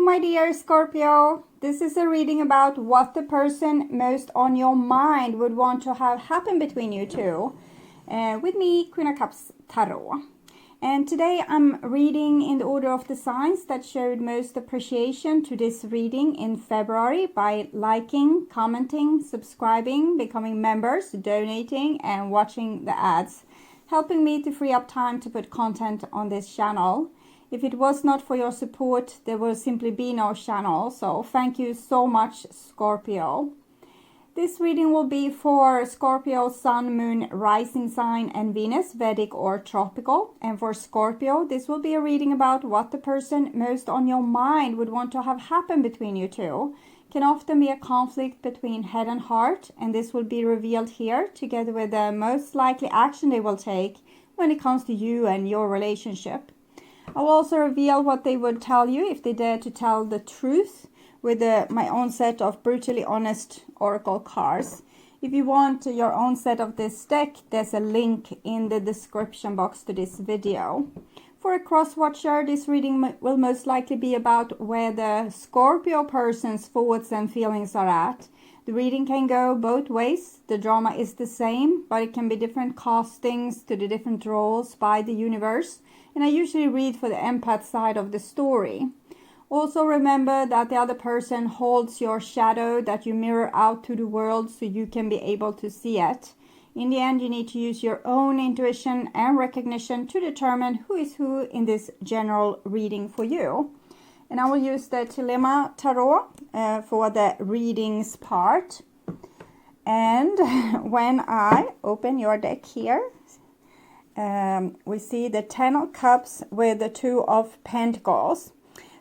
my dear Scorpio. This is a reading about what the person most on your mind would want to have happen between you two. With me, Queen of Cups Tarot. And today I'm reading in the order of the signs that showed most appreciation to this reading in February by liking, commenting, subscribing, becoming members, donating, and watching the ads, helping me to free up time to put content on this channel. If it was not for your support, there will simply be no channel. So thank you so much, Scorpio. This reading will be for Scorpio, Sun, Moon, Rising sign, and Venus, Vedic or tropical. And for Scorpio, this will be a reading about what the person most on your mind would want to have happen between you two. Can often be a conflict between head and heart, and this will be revealed here together with the most likely action they will take when it comes to you and your relationship. I'll also reveal what they would tell you if they dare to tell the truth with my own set of brutally honest oracle cards. If you want your own set of this deck, there's a link in the description box to this video. For a cross-watcher, this reading will most likely be about where the Scorpio person's thoughts and feelings are at. The reading can go both ways. The drama is the same, but it can be different castings to the different roles by the universe. And I usually read for the empath side of the story. Also remember that the other person holds your shadow that you mirror out to the world so you can be able to see it. In the end, you need to use your own intuition and recognition to determine who is who in this general reading for you. And I will use the THELEMA tarot for the readings part. And when I open your deck here, we see the 10 of Cups with the 2 of Pentacles.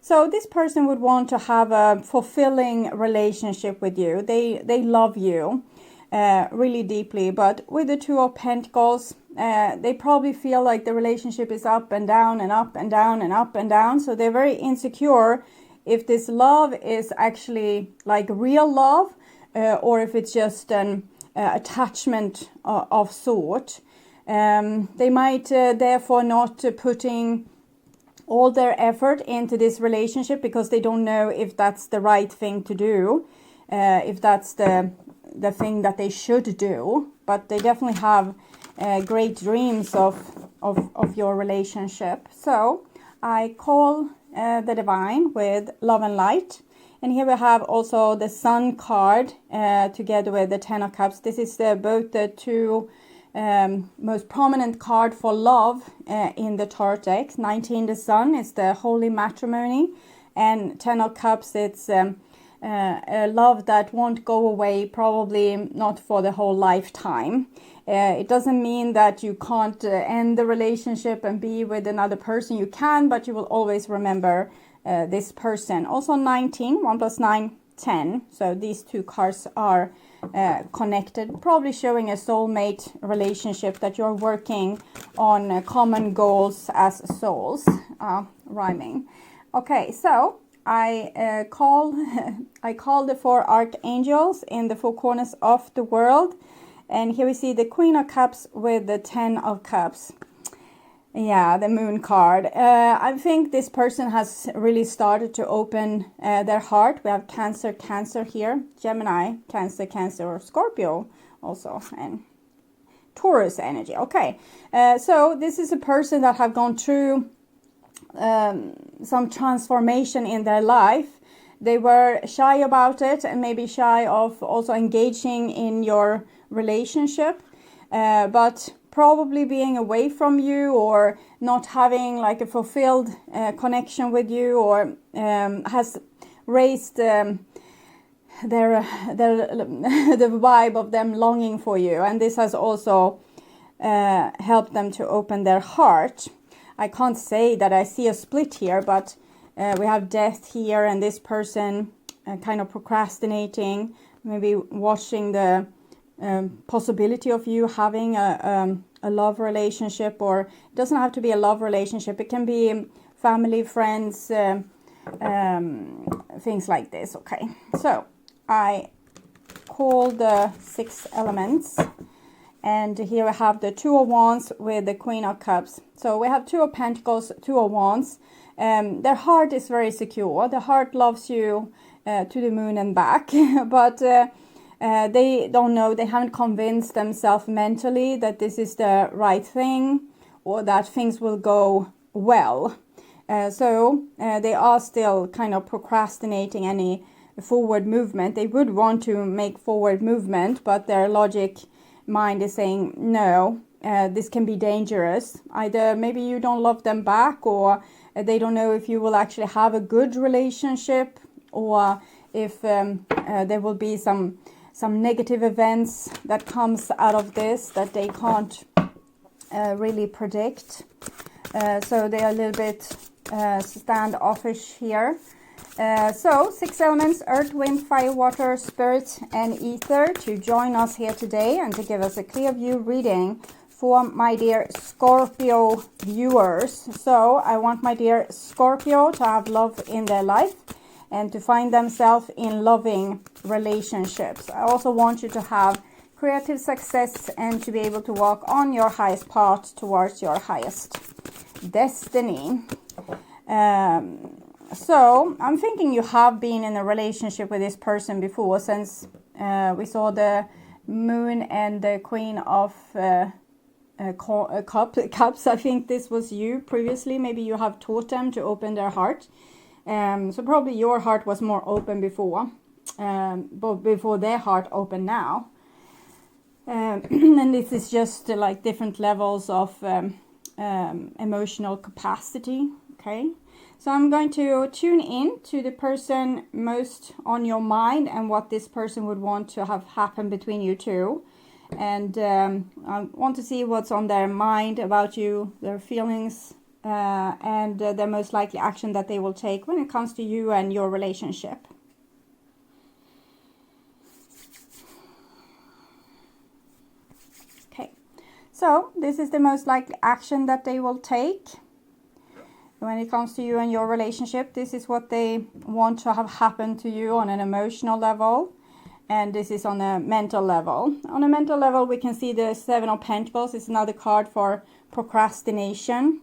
So this person would want to have a fulfilling relationship with you. They love you really deeply, but with the 2 of Pentacles, they probably feel like the relationship is up and down and up and down and up and down. So they're very insecure if this love is actually like real love or if it's just an attachment of sort. They might therefore not putting all their effort into this relationship because they don't know if that's the right thing to do, if that's the thing that they should do. But they definitely have great dreams of your relationship. So I call the divine with love and light. And here we have also the Sun card together with the 10 of Cups. This is both the 2 most prominent card for love in the tarot deck. 19, the Sun, is the holy matrimony, and 10 of Cups, it's a love that won't go away, probably not for the whole lifetime. It doesn't mean that you can't end the relationship and be with another person. You can, but you will always remember this person. Also 19, 1 plus 9, 10. So these 2 cards are connected, probably showing a soulmate relationship that you're working on common goals as souls. Rhyming. Okay, so I call the 4 archangels in the 4 corners of the world, and here we see the Queen of Cups with the 10 of Cups. Yeah, the Moon card. I think this person has really started to open their heart. We have Cancer, Cancer here, Gemini, Cancer, Cancer, or Scorpio also, and Taurus energy. Okay, so this is a person that have gone through some transformation in their life. They were shy about it and maybe shy of also engaging in your relationship, but probably being away from you or not having like a fulfilled connection with you, or has raised the vibe of them longing for you, and this has also helped them to open their heart. I can't say that I see a split here, but we have death here, and this person kind of procrastinating, maybe watching the possibility of you having a love relationship, or it doesn't have to be a love relationship. It can be family, friends, things like this. Okay, so I call the 6 elements And here we have the Two of Wands with the Queen of Cups. So we have Two of Pentacles, Two of Wands. Their heart is very secure. The heart loves you to the moon and back. But they don't know, they haven't convinced themselves mentally that this is the right thing or that things will go well. So they are still kind of procrastinating any forward movement. They would want to make forward movement, but their logic mind is saying no, this can be dangerous. Either maybe you don't love them back, or they don't know if you will actually have a good relationship, or if there will be some negative events that comes out of this that they can't really predict. So they are a little bit standoffish here. So 6 elements, earth, wind, fire, water, spirit and ether, to join us here today and to give us a clear view reading for my dear Scorpio viewers. So I want my dear Scorpio to have love in their life and to find themselves in loving relationships. I also want you to have creative success and to be able to walk on your highest path towards your highest destiny. So I'm thinking you have been in a relationship with this person before, since we saw the moon and the Queen of Cups. I think this was you previously. Maybe you have taught them to open their heart. So probably your heart was more open before, but before their heart open now. And this is just like different levels of emotional capacity. Okay. So I'm going to tune in to the person most on your mind and what this person would want to have happen between you two. And I want to see what's on their mind about you, their feelings, and the most likely action that they will take when it comes to you and your relationship. Okay, so this is the most likely action that they will take. When it comes to you and your relationship, this is what they want to have happen to you on an emotional level. And this is on a mental level. On a mental level, we can see the Seven of Pentacles. It's another card for procrastination.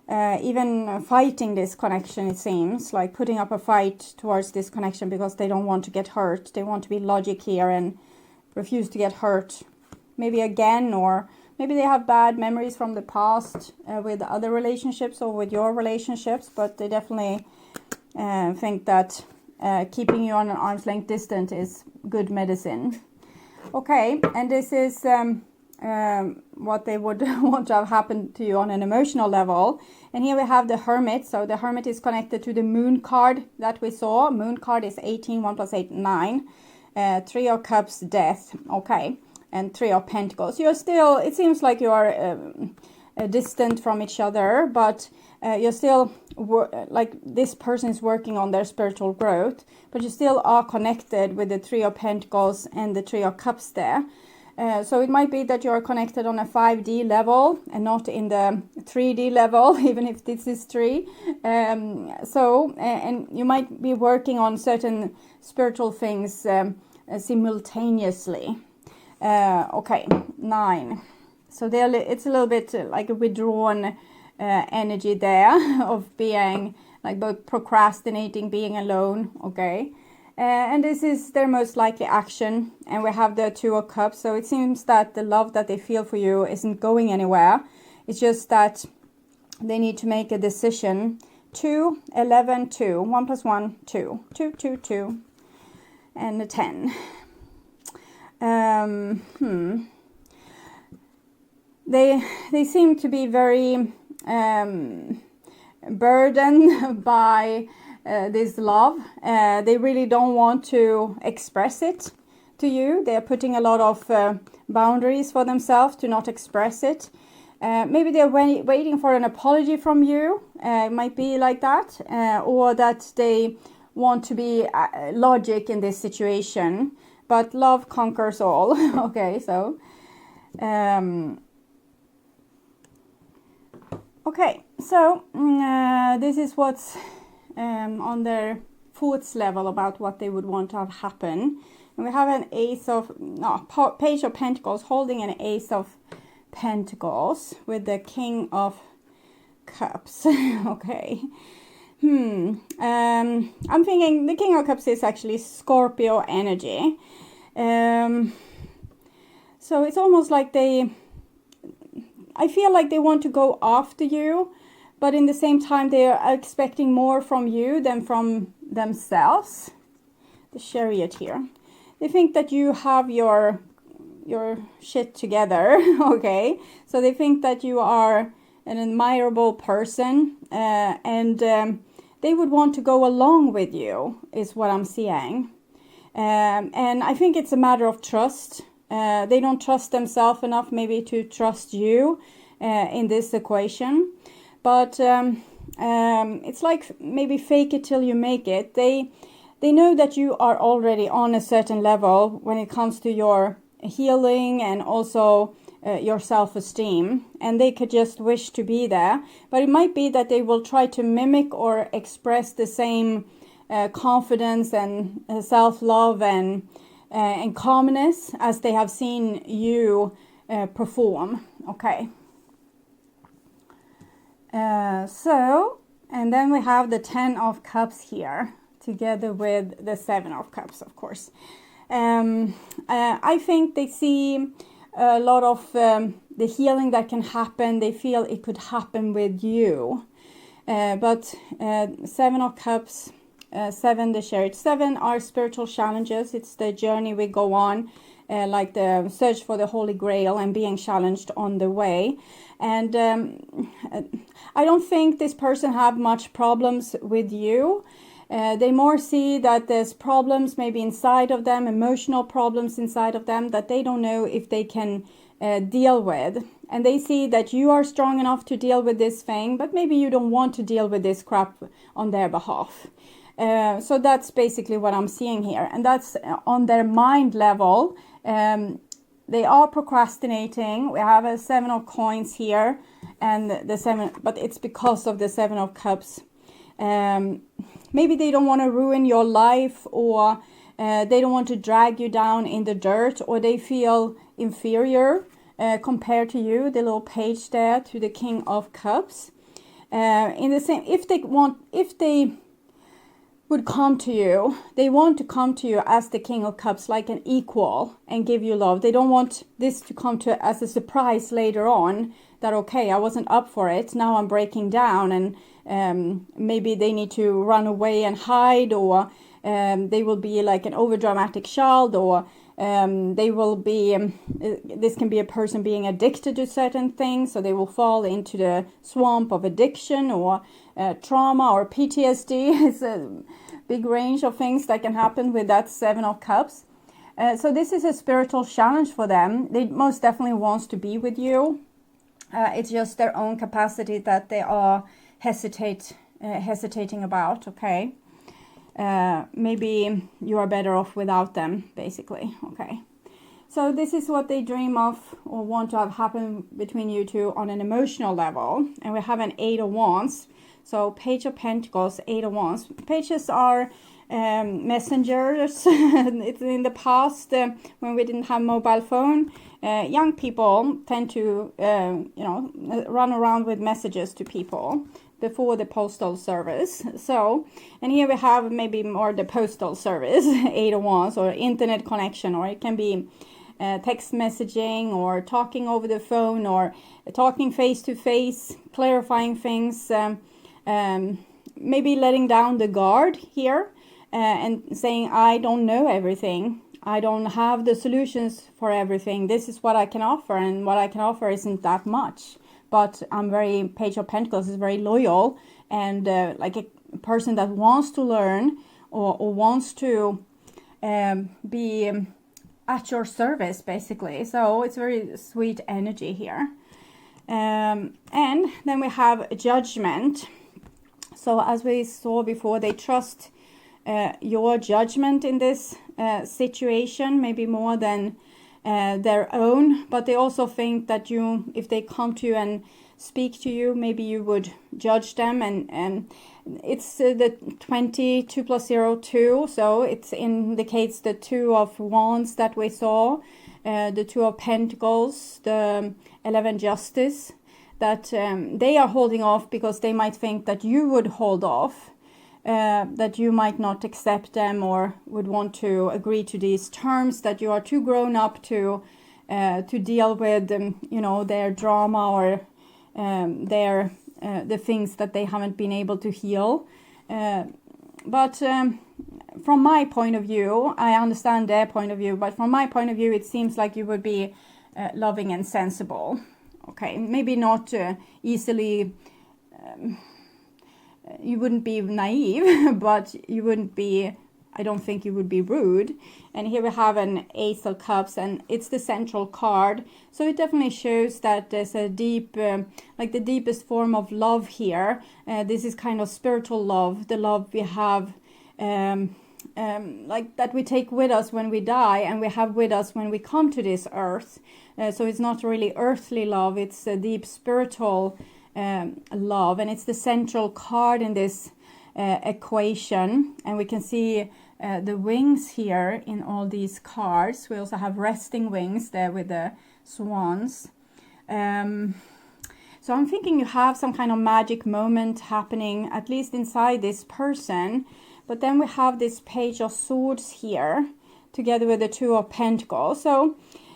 Even fighting this connection, it seems. Like putting up a fight towards this connection because they don't want to get hurt. They want to be logic here and refuse to get hurt. Maybe again, or maybe they have bad memories from the past with other relationships or with your relationships, but they definitely think that keeping you on an arm's length distance is good medicine. Okay, and this is what they would want to have happened to you on an emotional level. And here we have the Hermit. So the Hermit is connected to the Moon card that we saw. Moon card is 18, 1 plus 8, 9. 3 of Cups, Death. Okay. And 3 of Pentacles. You're still, it seems like you are distant from each other, but you're still, like this person is working on their spiritual growth, but you still are connected with the 3 of Pentacles and the 3 of Cups there. So it might be that you're connected on a 5D level and not in the 3D level, even if this is 3. And you might be working on certain spiritual things simultaneously. Okay, 9. So it's a little bit like a withdrawn energy there of being like both procrastinating, being alone. Okay, and this is their most likely action. And we have the 2 of Cups. So it seems that the love that they feel for you isn't going anywhere. It's just that they need to make a decision. 2, 11, 2. 1 plus 1, 2. 2, 2, 2. And a 10. They seem to be very burdened by this love. They really don't want to express it to you. They are putting a lot of boundaries for themselves to not express it. Maybe they're waiting for an apology from you. It might be like that, or that they want to be logic in this situation. But love conquers all. Okay, so okay, so this is what's on their thoughts level about what they would want to have happen And we have an Page of Pentacles holding an Ace of Pentacles with the King of Cups. Okay. I'm thinking the King of Cups is actually Scorpio energy. So it's almost like I feel like they want to go after you, but in the same time they are expecting more from you than from themselves. The Chariot here. They think that you have your shit together, okay? So they think that you are an admirable person, and they would want to go along with you, is what I'm seeing. And I think it's a matter of trust. They don't trust themselves enough maybe to trust you in this equation. But it's like maybe fake it till you make it. They know that you are already on a certain level when it comes to your healing and also your self-esteem, and they could just wish to be there. But it might be that they will try to mimic or express the same confidence and self-love and calmness as they have seen you perform. Okay. And then we have the 10 of Cups here, together with the 7 of Cups, of course. I think they see a lot of the healing that can happen. They feel it could happen with you. But 7 of Cups, 7 the Chariot. 7 are spiritual challenges. It's the journey we go on, like the search for the Holy Grail and being challenged on the way. And I don't think this person have much problems with you. They more see that there's problems maybe inside of them, emotional problems inside of them that they don't know if they can deal with. And they see that you are strong enough to deal with this thing, but maybe you don't want to deal with this crap on their behalf. So that's basically what I'm seeing here. And that's on their mind level. They are procrastinating. We have a 7 of Coins here and the 7, but it's because of the 7 of Cups. Maybe they don't want to ruin your life, or they don't want to drag you down in the dirt, or they feel inferior compared to you, the little page there, to the King of Cups. In the same, if they would come to you, they want to come to you as the King of Cups, like an equal, and give you love. They don't want this to come to as a surprise later on, that okay, I wasn't up for it, now I'm breaking down, and maybe they need to run away and hide, or they will be like an overdramatic child, or they will be, this can be a person being addicted to certain things, so they will fall into the swamp of addiction, or trauma, or PTSD. It's a big range of things that can happen with that 7 of Cups. So this is a spiritual challenge for them. They most definitely want to be with you. It's just their own capacity that they are hesitating about, okay? Maybe you are better off without them, basically, okay? So this is what they dream of or want to have happen between you two on an emotional level. And we have an 8 of Wands. So Page of Pentacles, 8 of Wands. Pages are messengers. It's in the past, when we didn't have mobile phone, young people tend to, run around with messages to people before the postal service. So, and here we have maybe more the postal service, 8 of Wands, or internet connection, or it can be text messaging, or talking over the phone, or talking face to face, clarifying things, maybe letting down the guard here, and saying, I don't know everything. I don't have the solutions for everything. This is what I can offer, and what I can offer isn't that much. But I'm very, Page of Pentacles is very loyal, and like a person that wants to learn, or wants to be at your service, basically. So it's very sweet energy here. And then we have Judgment. So as we saw before, they trust your judgment in this situation, maybe more than their own, but they also think that you, if they come to you and speak to you, maybe you would judge them. And it's the 22 plus 0, 2, so it indicates the 2 of Wands that we saw, the 2 of Pentacles, the 11 Justice, that they are holding off because they might think that you would hold off, that you might not accept them or would want to agree to these terms, that you are too grown up to deal with you know, their drama or their the things that they haven't been able to heal. But from my point of view, I understand their point of view, but from my point of view, it seems like you would be loving and sensible. Okay, maybe not easily, you wouldn't be naive, but you wouldn't be, I don't think you would be rude. And here we have an Ace of Cups, and it's the central card. So it definitely shows that there's a deep, like the deepest form of love here. This is kind of spiritual love, the love we have, like that we take with us when we die, and we have with us when we come to this earth. So it's not really earthly love, it's a deep spiritual love, and it's the central card in this equation. And we can see the wings here in all these cards. We also have resting wings there with the swans. So I'm thinking you have some kind of magic moment happening, at least inside this person. But then we have this Page of Swords here, together with the 2 of Pentacles. So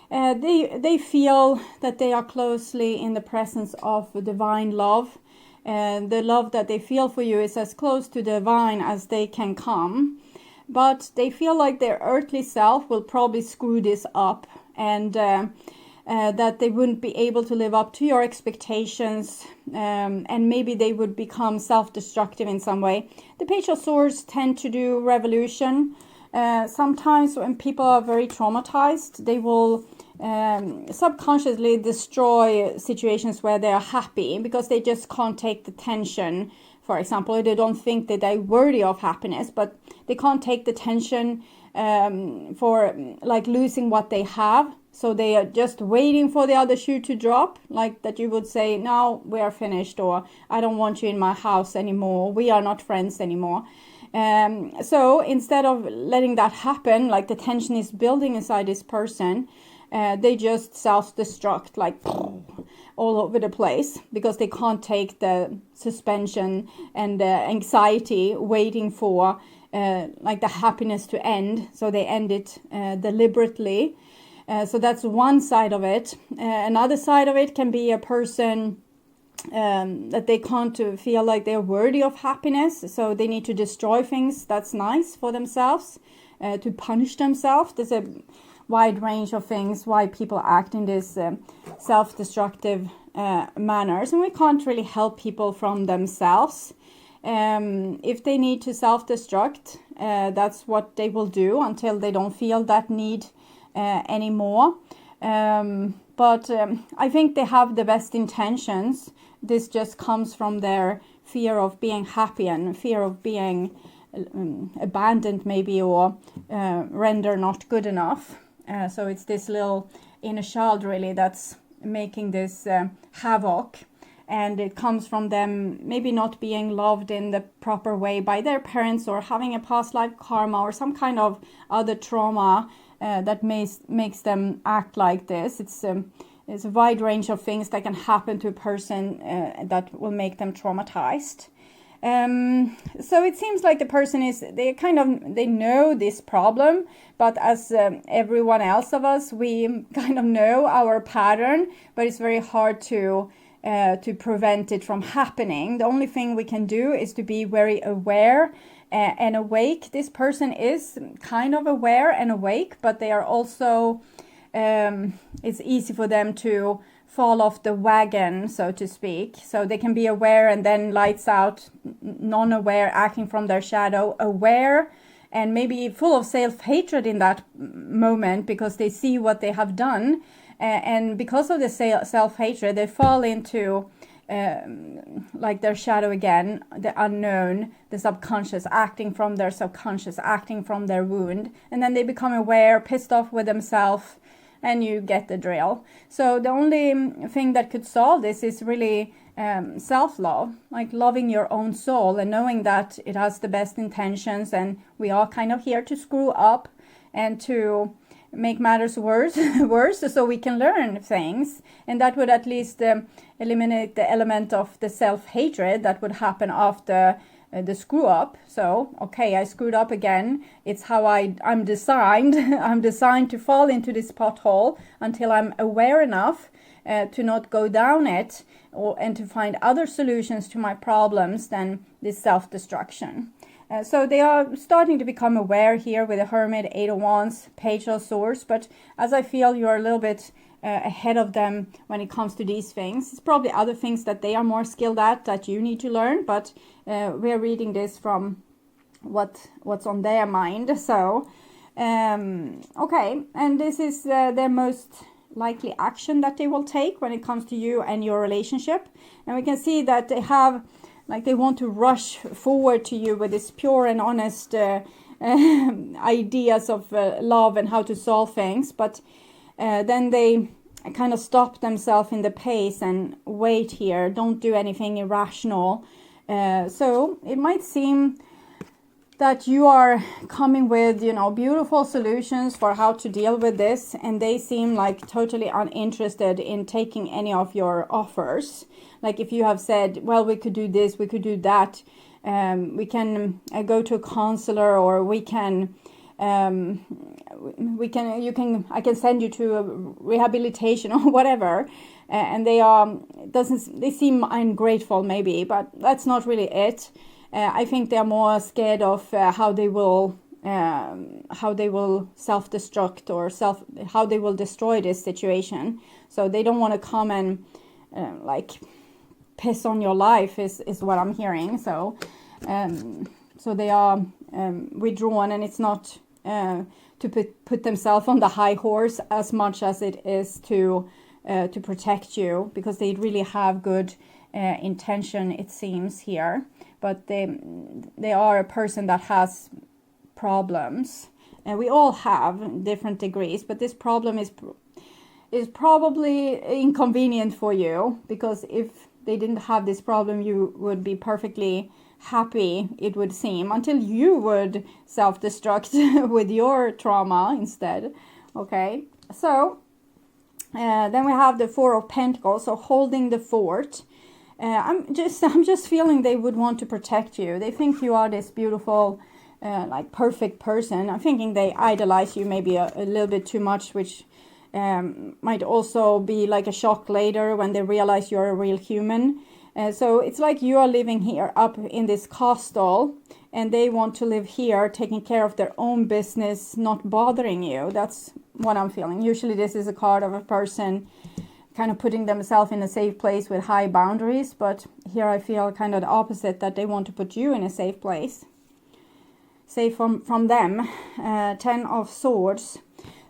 they feel that they are closely in the presence of divine love. And the love that they feel for you is as close to divine as they can come. But they feel like their earthly self will probably screw this up, and that they wouldn't be able to live up to your expectations, and maybe they would become self-destructive in some way. The Page of Swords tend to do revolution. Sometimes when people are very traumatized, they will subconsciously destroy situations where they are happy, because they just can't take the tension. For example, they don't think that they're worthy of happiness, but they can't take the tension for like losing what they have. So they are just waiting for the other shoe to drop, like that you would say, now we are finished, or I don't want you in my house anymore, we are not friends anymore. So instead of letting that happen, like the tension is building inside this person, they just self-destruct, like all over the place, because they can't take the suspension and the anxiety waiting for like the happiness to end. So they end it deliberately. So that's one side of it. Another side of it can be a person that they can't feel like they're worthy of happiness, so they need to destroy things that's nice for themselves, to punish themselves. There's a wide range of things why people act in this self-destructive manners, and we can't really help people from themselves. If they need to self-destruct, that's what they will do until they don't feel that need anymore. But I think they have the best intentions. This just comes from their fear of being happy and fear of being abandoned maybe, or render not good enough. So it's this little inner child really that's making this havoc, and it comes from them maybe not being loved in the proper way by their parents, or having a past life karma or some kind of other trauma that makes them act like this. It's a wide range of things that can happen to a person that will make them traumatized. So it seems like the person they know this problem, but as everyone else of us, we kind of know our pattern, but it's very hard to prevent it from happening. The only thing we can do is to be very aware and awake. This person is kind of aware and awake, but they are also, it's easy for them to fall off the wagon, so to speak. So they can be aware and then lights out, non-aware, acting from their shadow, aware and maybe full of self-hatred in that moment, because they see what they have done. And because of the self-hatred, they fall into like their shadow again, the unknown, the subconscious, acting from their subconscious, acting from their wound. And then they become aware, pissed off with themselves, and you get the drill. So the only thing that could solve this is really self-love, like loving your own soul and knowing that it has the best intentions, and we are kind of here to screw up and to make matters worse so we can learn things, and that would at least eliminate the element of the self-hatred that would happen after the screw up. So okay, I screwed up again, it's how I'm designed I'm designed to fall into this pothole until I'm aware enough to not go down it, and to find other solutions to my problems than this self-destruction. So they are starting to become aware here with the Hermit, Eight of Wands, Page of Swords. But as I feel you are a little bit ahead of them when it comes to these things. It's probably other things that they are more skilled at that you need to learn. But we're reading this from what's on their mind. So, okay. And this is their most likely action that they will take when it comes to you and your relationship. And we can see that they have... like they want to rush forward to you with this pure and honest ideas of love and how to solve things. But then they kind of stop themselves in the pace and wait here. Don't do anything irrational. So it might seem that you are coming with, beautiful solutions for how to deal with this. And they seem like totally uninterested in taking any of your offers. Like if you have said, well, we could do this, we could do that. We can go to a counselor, or I can send you to a rehabilitation or whatever. And they seem ungrateful maybe, but that's not really it. I think they're more scared of how they will self-destruct, or how they will destroy this situation. So they don't want to come and piss on your life is what I'm hearing. So they are withdrawn, and it's not to put themselves on the high horse as much as it is to protect you, because they really have good intention, it seems here. But they are a person that has problems, and we all have different degrees. But this problem is probably inconvenient for you, because if they didn't have this problem, you would be perfectly happy, it would seem, until you would self-destruct with your trauma instead. Okay, so then we have the Four of Pentacles, so holding the fort. I'm just feeling they would want to protect you. They think you are this beautiful, perfect person. I'm thinking they idolize you maybe a little bit too much, which might also be like a shock later when they realize you're a real human. So it's like you are living here up in this castle, and they want to live here taking care of their own business, not bothering you. That's what I'm feeling. Usually this is a card of a person kind of putting themselves in a safe place with high boundaries, but here I feel kind of the opposite, that they want to put you in a safe place, safe from them. 10 of Swords.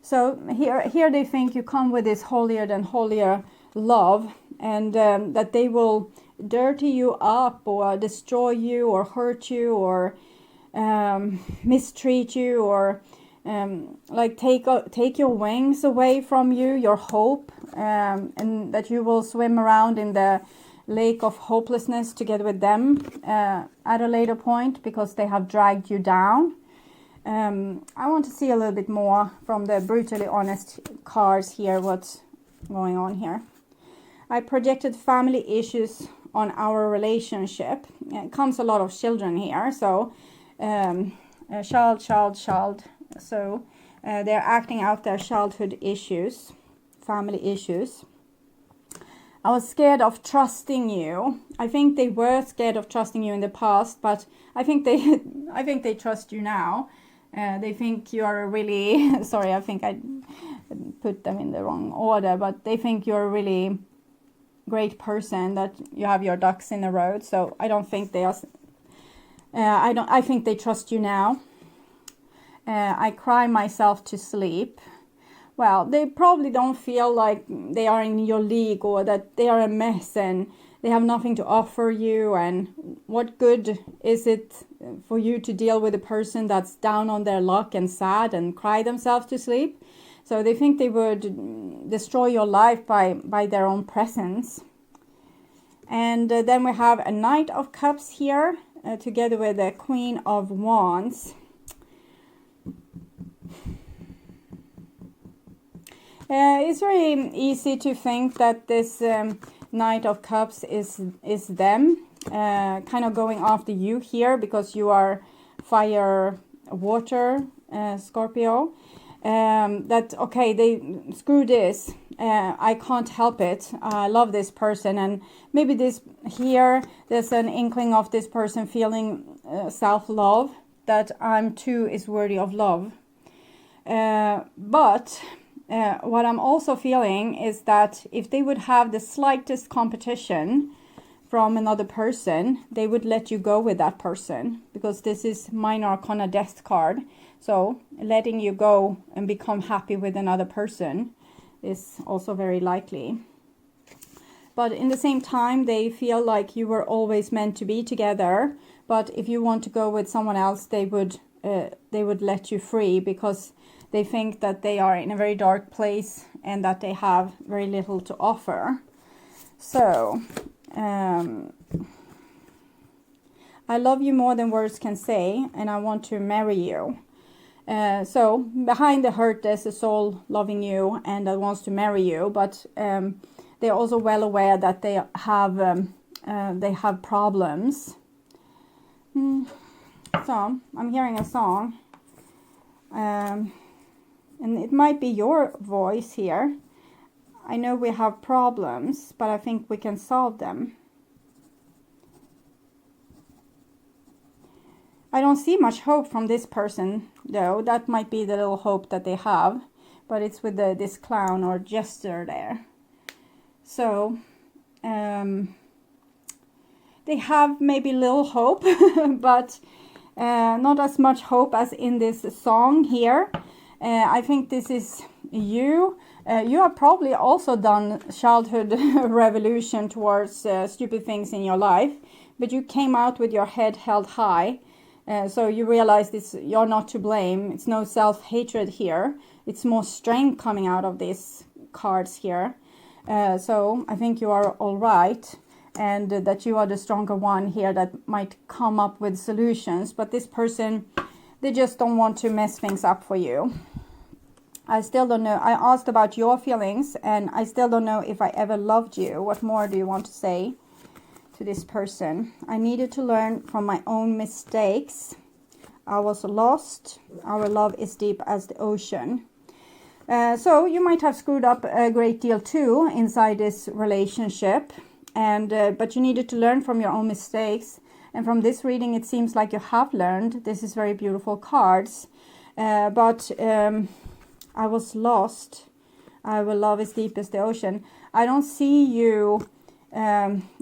So here they think you come with this holier than holier love, and that they will dirty you up, or destroy you, or hurt you, or mistreat you, or take your wings away from you, your hope, and that you will swim around in the lake of hopelessness together with them at a later point, because they have dragged you down. I want to see a little bit more from the brutally honest cards here, what's going on here. I projected family issues on our relationship. It comes a lot of children here, so child. So they're acting out their childhood issues, family issues. I was scared of trusting you. I think they were scared of trusting you in the past, but I think they trust you now. They think you are a really sorry, I think I put them in the wrong order, but they think you're a really great person, that you have your ducks in a row. So I don't think they are. I think they trust you now. I cry myself to sleep. Well, they probably don't feel like they are in your league, or that they are a mess and they have nothing to offer you. And what good is it for you to deal with a person that's down on their luck and sad and cry themselves to sleep? So they think they would destroy your life by their own presence. And then we have a Knight of Cups here, together with the Queen of Wands. It's very easy to think that this Knight of Cups is them, kind of going after you here, because you are fire, water, Scorpio. That, okay, they screw this, I can't help it, I love this person. And maybe this here, there's an inkling of this person feeling self-love, that I'm too is worthy of love. But what I'm also feeling is that if they would have the slightest competition from another person, they would let you go with that person, because this is Minor Arcana Death card. So letting you go and become happy with another person is also very likely. But in the same time, they feel like you were always meant to be together. But if you want to go with someone else, they would let you free, because they think that they are in a very dark place and that they have very little to offer. So I love you more than words can say, and I want to marry you. So behind the hurt, there's a soul loving you and that wants to marry you, but they're also well aware that they have problems. So I'm hearing a song, and it might be your voice here. I know we have problems, but I think we can solve them. I don't see much hope from this person, though. That might be the little hope that they have, but it's with this clown or jester there. So they have maybe little hope, but not as much hope as in this song here. I think this is you. You have probably also done childhood revolution towards stupid things in your life, but you came out with your head held high. So you realize this, you're not to blame. It's no self-hatred here. It's more strength coming out of these cards here. So I think you are all right, and that you are the stronger one here that might come up with solutions. But this person, they just don't want to mess things up for you. I still don't know. I asked about your feelings, and I still don't know if I ever loved you. What more do you want to say to this person? I needed to learn from my own mistakes. I was lost. Our love is deep as the ocean. So you might have screwed up a great deal too inside this relationship, and but you needed to learn from your own mistakes. And from this reading, it seems like you have learned. This is very beautiful cards, but I was lost. Our love is deep as the ocean. I don't see you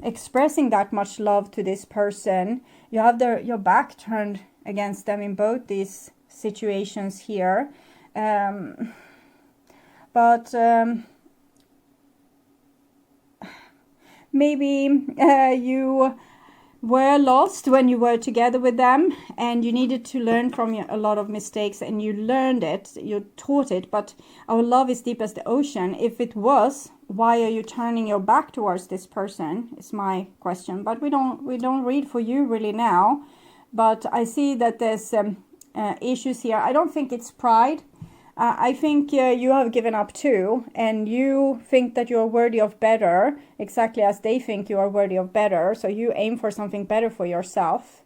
expressing that much love to this person. You have your back turned against them in both these situations here. But maybe you were lost when you were together with them, and you needed to learn from a lot of mistakes, and you learned it, you taught it. But our love is deep as the ocean. If it was, why are you turning your back towards this person, is my question. But we don't read for you really now, but I see that there's issues here. I don't think it's pride. I think you have given up too, and you think that you're worthy of better, exactly as they think you are worthy of better. So you aim for something better for yourself.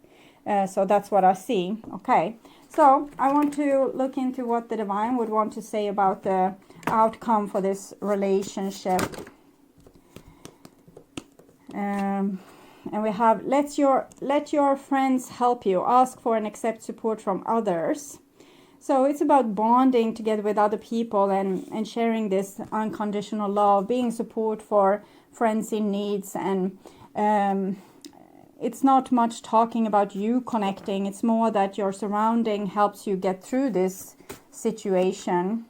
So that's what I see. Okay, so I want to look into what the divine would want to say about the outcome for this relationship. And we have, let your friends help you. Ask for and accept support from others. So it's about bonding together with other people and sharing this unconditional love, being support for friends in needs. And it's not much talking about you connecting. It's more that your surrounding helps you get through this situation.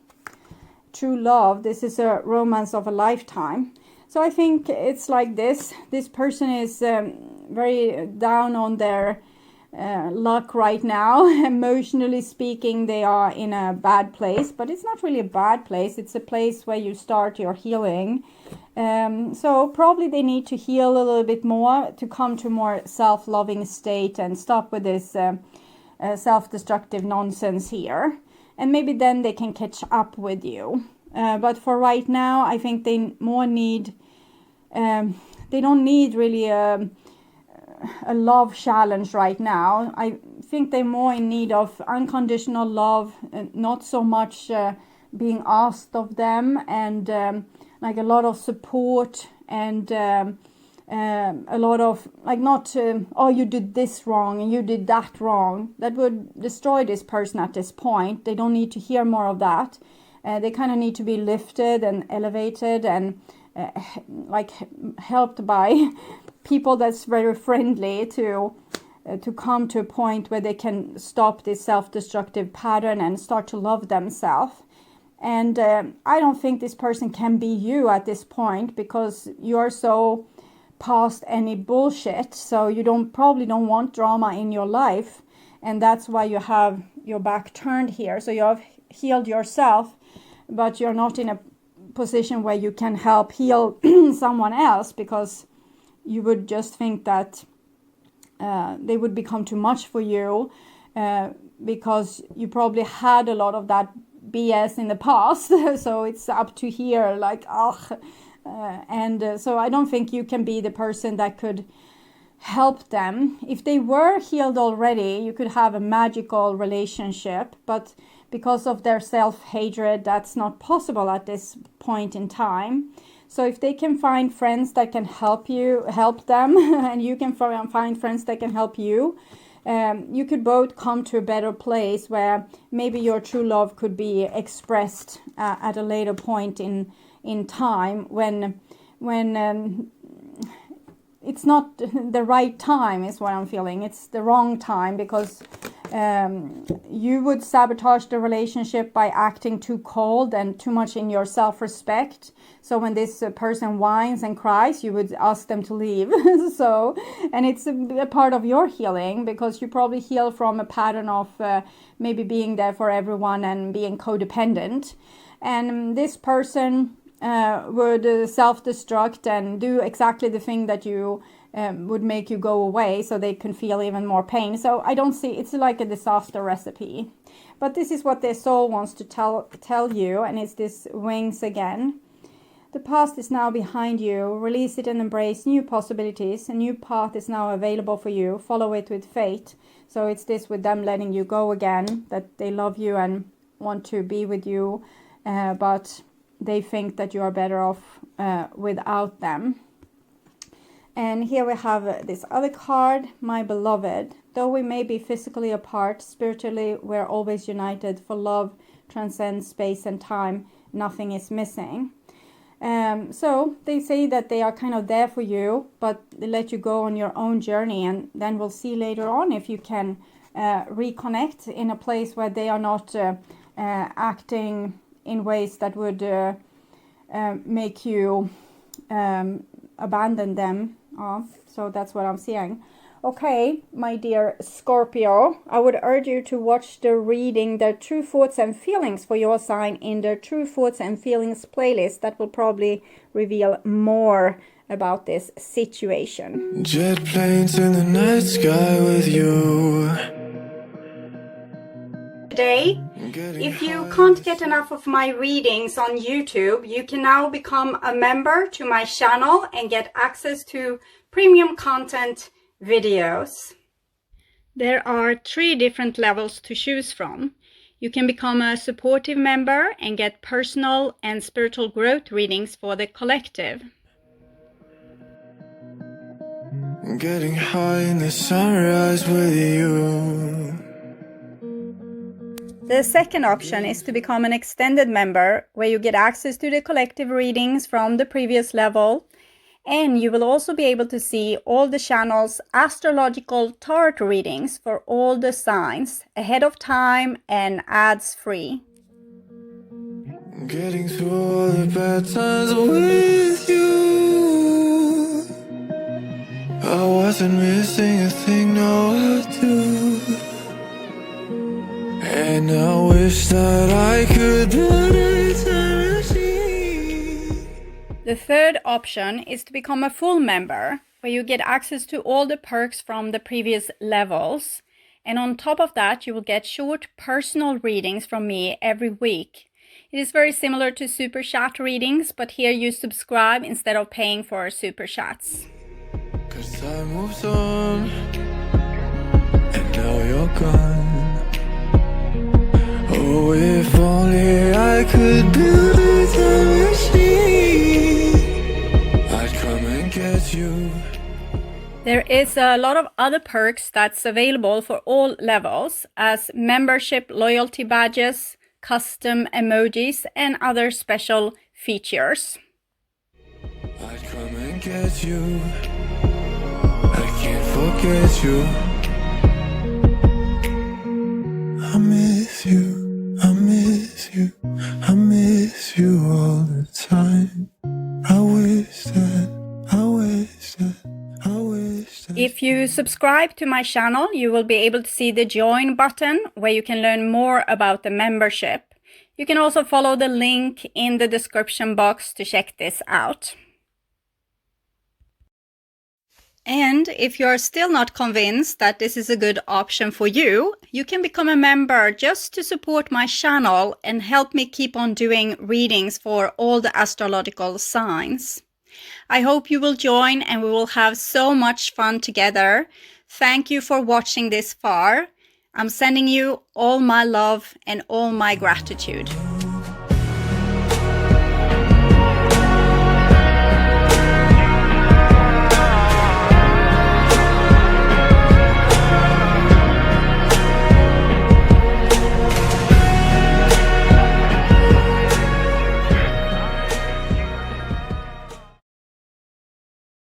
True love, this is a romance of a lifetime. So I think it's like this. This person is very down on their luck right now. Emotionally speaking, they are in a bad place, but it's not really a bad place. It's a place where you start your healing. So probably they need to heal a little bit more to come to a more self-loving state and stop with this self-destructive nonsense here. And maybe then they can catch up with you. But for right now, I think they more need, they don't need really a love challenge right now. I think they're more in need of unconditional love, not so much being asked of them, and like a lot of support, and a lot of like not oh, you did this wrong and you did that wrong. That would destroy this person at this point. They don't need to hear more of that. They kind of need to be lifted and elevated and like helped by people that's very friendly to come to a point where they can stop this self-destructive pattern and start to love themselves. And I don't think this person can be you at this point, because you're so past any bullshit. So you probably don't want drama in your life, and that's why you have your back turned here. So you have healed yourself, but you're not in a position where you can help heal someone else, because you would just think that they would become too much for you, because you probably had a lot of that BS in the past. So it's up to here, like, so I don't think you can be the person that could help them. If they were healed already, you could have a magical relationship, but because of their self-hatred, that's not possible at this point in time. So if they can find friends that can help them, and you can find friends that can help you, you could both come to a better place where maybe your true love could be expressed at a later point in time, when it's not the right time, is what I'm feeling. It's the wrong time, because you would sabotage the relationship by acting too cold and too much in your self-respect. So when this person whines and cries, you would ask them to leave. So, and it's a part of your healing, because you probably heal from a pattern of maybe being there for everyone and being codependent. And this person would self-destruct and do exactly the thing that you would make you go away, so they can feel even more pain. So I don't see, it's like a disaster recipe. But this is what their soul wants to tell you, and it's this wings again. The past is now behind you. Release it and embrace new possibilities. A new path is now available for you. Follow it with faith. So it's this with them letting you go again, that they love you and want to be with you, but they think that you are better off without them. And here we have this other card, my beloved. Though we may be physically apart, spiritually we're always united, for love transcends space and time. Nothing is missing. So they say that they are kind of there for you, but they let you go on your own journey, and then we'll see later on if you can reconnect in a place where they are not acting in ways that would make you abandon them. So that's what I'm seeing. Okay, my dear Scorpio, I would urge you to watch the reading, the True Thoughts and Feelings for your sign, in the True Thoughts and Feelings playlist. That will probably reveal more about this situation. Jet planes in the night sky with you. Today, if you can't get enough of my readings on YouTube, you can now become a member to my channel and get access to premium content videos. There are 3 different levels to choose from. You can become a supportive member and get personal and spiritual growth readings for the collective. Getting high in the sunrise with you. The second option is to become an extended member, where you get access to the collective readings from the previous level, and you will also be able to see all the channel's astrological tarot readings for all the signs ahead of time and ads free. Getting through all the bad times with you. I wasn't missing a thing, no I do. And I wish that I could build a time machine. The third option is to become a full member, where you get access to all the perks from the previous levels. And on top of that, you will get short personal readings from me every week. It is very similar to super chat readings, but here you subscribe instead of paying for super chats. 'Cause time moves on, and now you're gone. Oh, if only I could build a time machine, I'd come and get you. There is a lot of other perks that's available for all levels, as membership loyalty badges, custom emojis, and other special features. I'd come and get you. I can't forget you. I miss you, I miss you, I miss you all the time. I wish that, I wish that, I wish that. If you subscribe to my channel, you will be able to see the join button where you can learn more about the membership. You can also follow the link in the description box to check this out. And if you're still not convinced that this is a good option for you, you can become a member just to support my channel and help me keep on doing readings for all the astrological signs. I hope you will join and we will have so much fun together. Thank you for watching this far. I'm sending you all my love and all my gratitude.